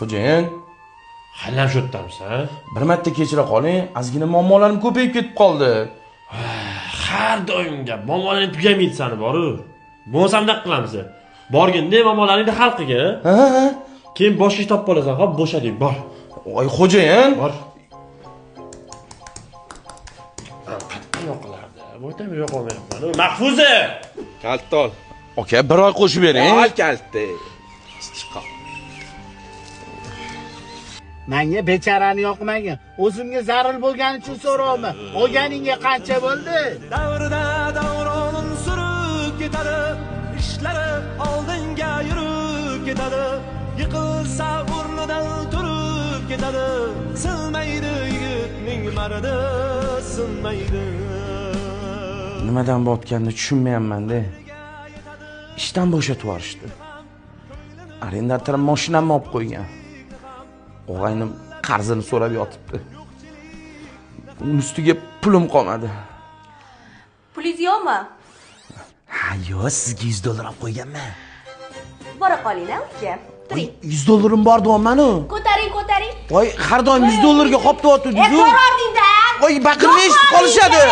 Xo'jayin, Hali shu yerdamisan? bir marta kechira qoling, ozgina muammolarim ko'payib ketib qoldi. Har doim gap, muammolaring tugamaydi sani boru. Bo'lmasa bunday qilamiz. Borganda muammolaringni hal qilgin. Ha. Keyin boshqa ish topib olasan, xo'p, bo'shading, bor. Voy xo'jayin. Bor. Qattiq yoqlardi. Bo'ytami yoqolmayapman. Mahfuza! Kalit ol. Aka, bir oy qo'shib bering. Ol kalitni. Menga bechorani yoqmagan. O'zimga zarur bo'lgani uchun so'rayman. Olganingga qancha bo'ldi? Davrida davronin surib ketadi, ishlari oldinga yurib ketadi. Yiqilsa o'rnidan turib ketadi. Silmaydi yigitning maridi, sinmaydi. Nimadan botganini tushunmayapman-da. Ishdan bo'shatib yuborishdi. Arendator mashinamni olib qo'ygan. O'g'aynim qarzini so'rab yotibdi. Uning ustiga pulim qolmadi. Pulingiz yo'qmi? Ha, yo'q, sizga $100 olib qo'yganman. Bora qoling-a, uka. Turing. $100 bor deyapman-ku. Ko'taring. Voy, har doim $100 ga qopib o'tibdi-ku. So'radingda. Voy, baqirib eshitib qolishadi.